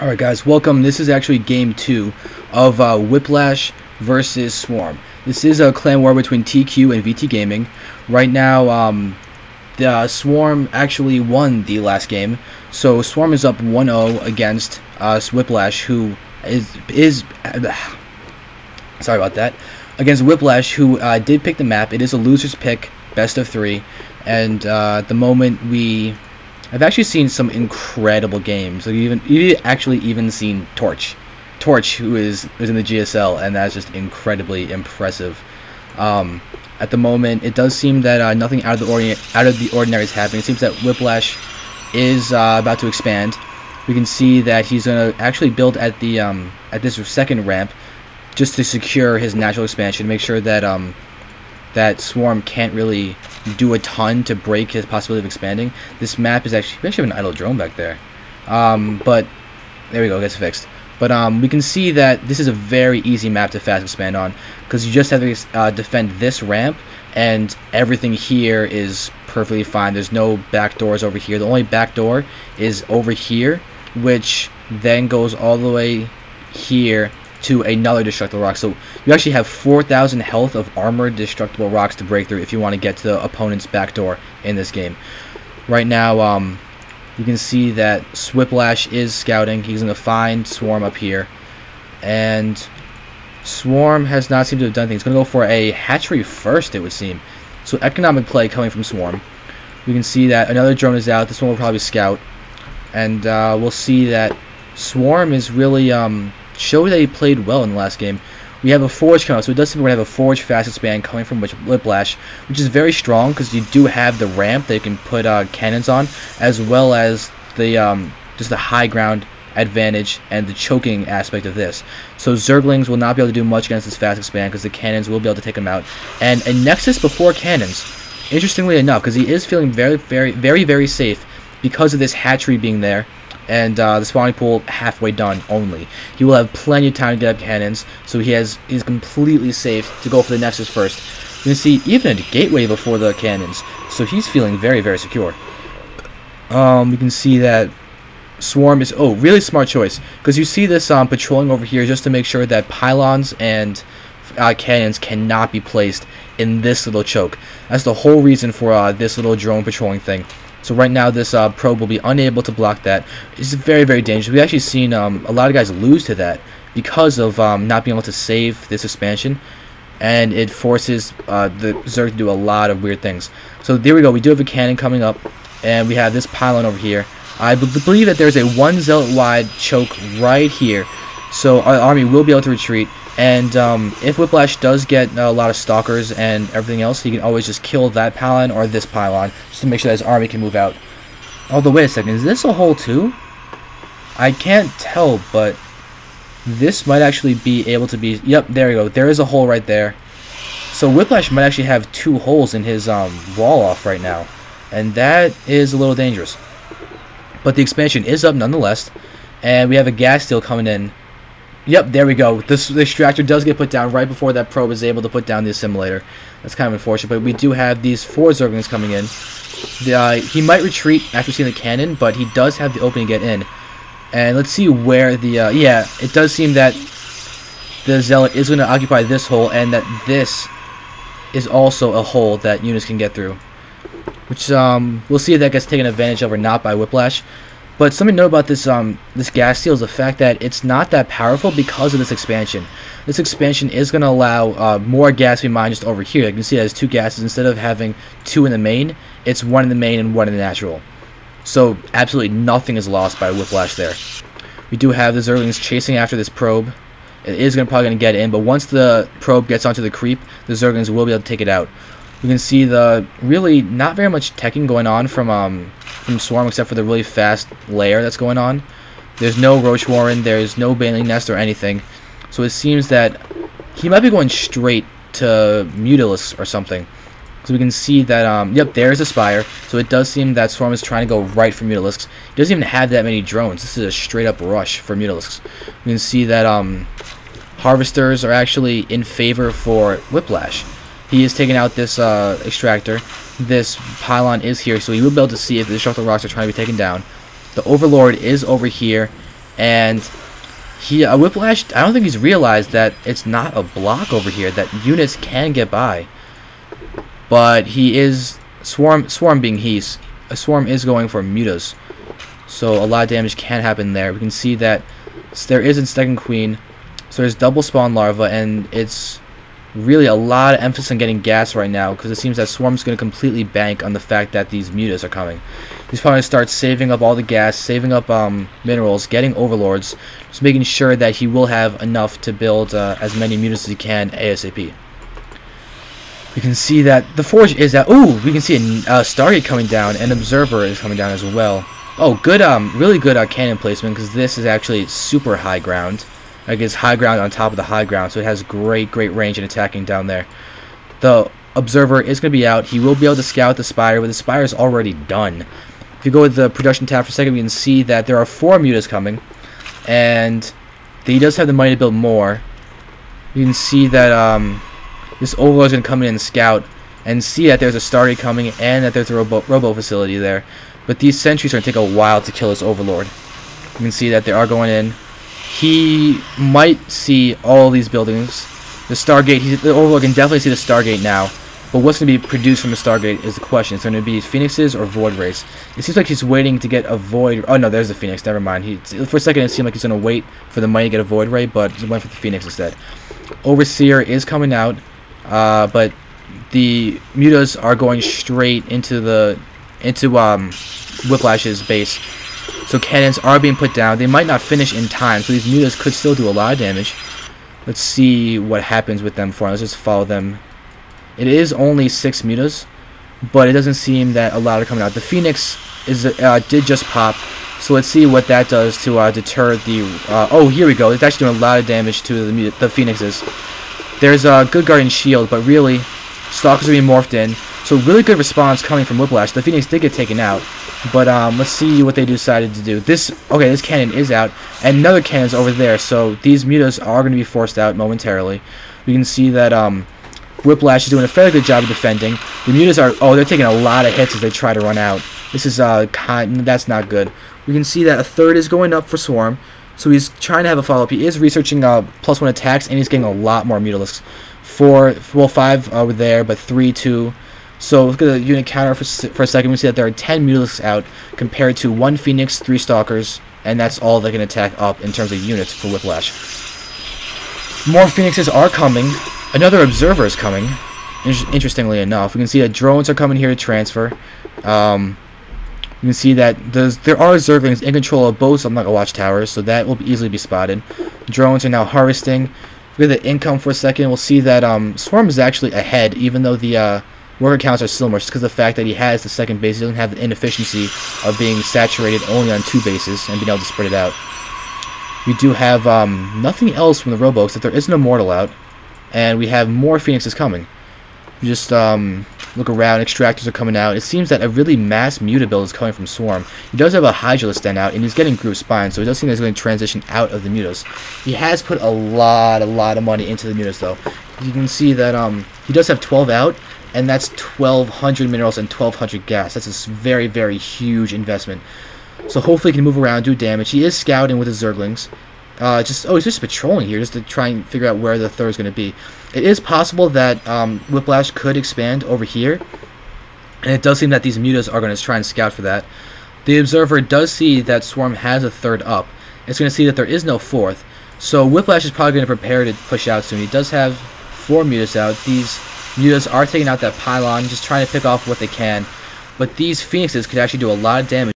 Alright guys, welcome. This is actually game 2 of Whiplash versus SwarM. This is a clan war between TQ and VT Gaming. Right now, the SwarM actually won the last game. So SwarM is up 1-0 against Whiplash, who is sorry about that. Against Whiplash, who did pick the map. It is a loser's pick, best of 3. And at the moment I've actually seen some incredible games. Like you've actually even seen Torch, who is in the GSL, and that's just incredibly impressive. At the moment, it does seem that nothing out of the ordinary is happening. It seems that Whiplash is about to expand. We can see that he's going to actually build at the at this second ramp, just to secure his natural expansion, make sure that that SwarM can't really do a ton to break his possibility of expanding. This map is actually, we actually have an idle drone back there, but there we go, it gets fixed. But we can see that this is a very easy map to fast expand on, because you just have to defend this ramp, and everything here is perfectly fine. There's no back doors over here. The only back door is over here, which then goes all the way here to another destructible rock. So you actually have 4,000 health of armored destructible rocks to break through if you want to get to the opponent's back door in this game. Right now, you can see that Whiplash is scouting. He's going to find SwarM up here, and SwarM has not seemed to have done anything. He's going to go for a hatchery first, it would seem. So economic play coming from SwarM. We can see that another drone is out. This one will probably scout, and we'll see that SwarM is really showed that he played well in the last game. We have a forge coming out, so it does seem we're going to have a forge fast expand coming from Whiplash, which is very strong because you do have the ramp that you can put cannons on, as well as the just the high ground advantage and the choking aspect of this. So Zerglings will not be able to do much against this fast expand because the cannons will be able to take them out. And a Nexus before cannons, interestingly enough, because he is feeling very safe because of this hatchery being there, and the spawning pool halfway done only. He will have plenty of time to get up cannons, so he's completely safe to go for the Nexus first. You can see even a gateway before the cannons, so he's feeling very secure. We can see that SwarM is really smart choice, because you see this patrolling over here just to make sure that pylons and cannons cannot be placed in this little choke. That's the whole reason for this little drone patrolling thing. So right now this probe will be unable to block that. It's very dangerous. We've actually seen a lot of guys lose to that because of not being able to save this expansion, and it forces the Zerg to do a lot of weird things. So there we go. We do have a cannon coming up, and we have this pylon over here. I believe that there's a 1 zealot wide choke right here, so our army will be able to retreat. And if Whiplash does get a lot of stalkers and everything else, he can always just kill that pylon or this pylon just to make sure that his army can move out. Although, wait a second, is this a hole too? I can't tell, but this might actually be able to be... Yep, there we go. There is a hole right there. So Whiplash might actually have 2 holes in his wall off right now, and that is a little dangerous. But the expansion is up nonetheless, and we have a gas steel coming in. Yep, there we go. The extractor does get put down right before that probe is able to put down the assimilator. That's kind of unfortunate, but we do have these 4 Zerglings coming in. He might retreat after seeing the cannon, but he does have the opening to get in. And let's see where the... yeah, it does seem that the Zealot is going to occupy this hole, and that this is also a hole that units can get through. Which, we'll see if that gets taken advantage of or not by Whiplash. But something to know about this this gas seal is the fact that it's not that powerful because of this expansion. This expansion is going to allow more gas to be mined just over here. You can see it has 2 gases. Instead of having 2 in the main, it's 1 in the main and 1 in the natural. So absolutely nothing is lost by Whiplash there. We do have the Zerglings chasing after this probe. It is probably going to get in, but once the probe gets onto the creep, the Zerglings will be able to take it out. We can see the really not very much teching going on from SwarM, except for the really fast layer that's going on. There's no Roach Warren, there's no Baneling Nest or anything. So it seems that he might be going straight to Mutalisks or something. So we can see that, yep, there's a Spire. So it does seem that SwarM is trying to go right for Mutalisks. He doesn't even have that many drones. This is a straight up rush for Mutalisks. We can see that Harvesters are actually in favor for Whiplash. He is taking out this extractor. This pylon is here, so he will be able to see if the destructible rocks are trying to be taken down. The Overlord is over here, And Whiplash, I don't think he's realized that it's not a block over here, that units can get by. But he is, SwarM being a SwarM is going for mutas. So a lot of damage can happen there. We can see that there is a second queen. So there's double spawn larva, and it's really a lot of emphasis on getting gas right now, because it seems that SwarM's going to completely bank on the fact that these mutas are coming. He's probably going to start saving up all the gas, saving up minerals, getting overlords, just making sure that he will have enough to build as many mutas as he can ASAP. We can see that the forge is out. Ooh, we can see a Stargate coming down, and Observer is coming down as well. Oh, good, really good cannon placement, because this is actually super high ground. Like, it's high ground on top of the high ground, so it has great range in attacking down there. The Observer is going to be out. He will be able to scout the Spire, but the Spire is already done. If you go with the production tab for a second, we can see that there are 4 mutas coming, and he does have the money to build more. You can see that this Overlord is going to come in and scout, and see that there's a Stargate coming, and that there's a robo facility there. But these sentries are going to take a while to kill this Overlord. You can see that they are going in. He might see all these buildings. The Stargate, the Overlord can definitely see the Stargate now. But what's going to be produced from the Stargate is the question. It's going to be Phoenixes or Void Rays. It seems like he's waiting to get a Void... Oh, no, there's the Phoenix. Never mind. For a second, it seemed like he's going to wait for the money to get a Void Ray, but he went for the Phoenix instead. Overseer is coming out, but the mutas are going straight into Whiplash's base. So cannons are being put down. They might not finish in time, so these mutas could still do a lot of damage. Let's see what happens with them for. Let's just follow them. It is only 6 mutas, but it doesn't seem that a lot are coming out. The Phoenix did just pop, so let's see what that does to deter the... oh, here we go. It's actually doing a lot of damage to the Phoenixes. There's a good guard and shield, but really, Stalkers are being morphed in. So really good response coming from Whiplash. The Phoenix did get taken out, but let's see what they decided to do. This cannon is out, and another cannon's over there, so these mutas are going to be forced out momentarily. We can see that Whiplash is doing a fairly good job of defending. The mutas are... Oh, they're taking a lot of hits as they try to run out. This is that's not good. We can see that a third is going up for SwarM, so he's trying to have a follow-up. He is researching +1 attacks, and he's getting a lot more mutalisks. 5 over there, but 3, 2. So look at the unit counter for a second. We see that there are 10 mutalisks out compared to 1 Phoenix, 3 Stalkers, and that's all they can attack up in terms of units for Whiplash. More Phoenixes are coming. Another Observer is coming. Interestingly enough, we can see that drones are coming here to transfer. You can see that there are Zerglings in control of both something like a watchtower, so that will easily be spotted. Drones are now harvesting. Look at the income for a second. We'll see that SwarM is actually ahead, even though the worker counts are similar, just because of the fact that he has the second base. He doesn't have the inefficiency of being saturated only on 2 bases and being able to spread it out. We do have nothing else from the robo, except there is an Immortal out, and we have more Phoenixes coming. We just look around. Extractors are coming out. It seems that a really mass muta build is coming from SwarM. He does have a Hydralisk den out, and he's getting Groove Spine, so it does seem that he's going to transition out of the mutas. He has put a lot of money into the mutas, though. You can see that he does have 12 out, and that's 1,200 minerals and 1,200 gas. That's a very huge investment. So hopefully he can move around, do damage. He is scouting with his Zerglings. He's just patrolling here just to try and figure out where the third is going to be. It is possible that Whiplash could expand over here, and it does seem that these mutas are going to try and scout for that. The Observer does see that SwarM has a third up. It's going to see that there is no fourth, so Whiplash is probably going to prepare to push out soon. He does have 4 mutas out. These mutas are taking out that pylon, just trying to pick off what they can, but these Phoenixes could actually do a lot of damage.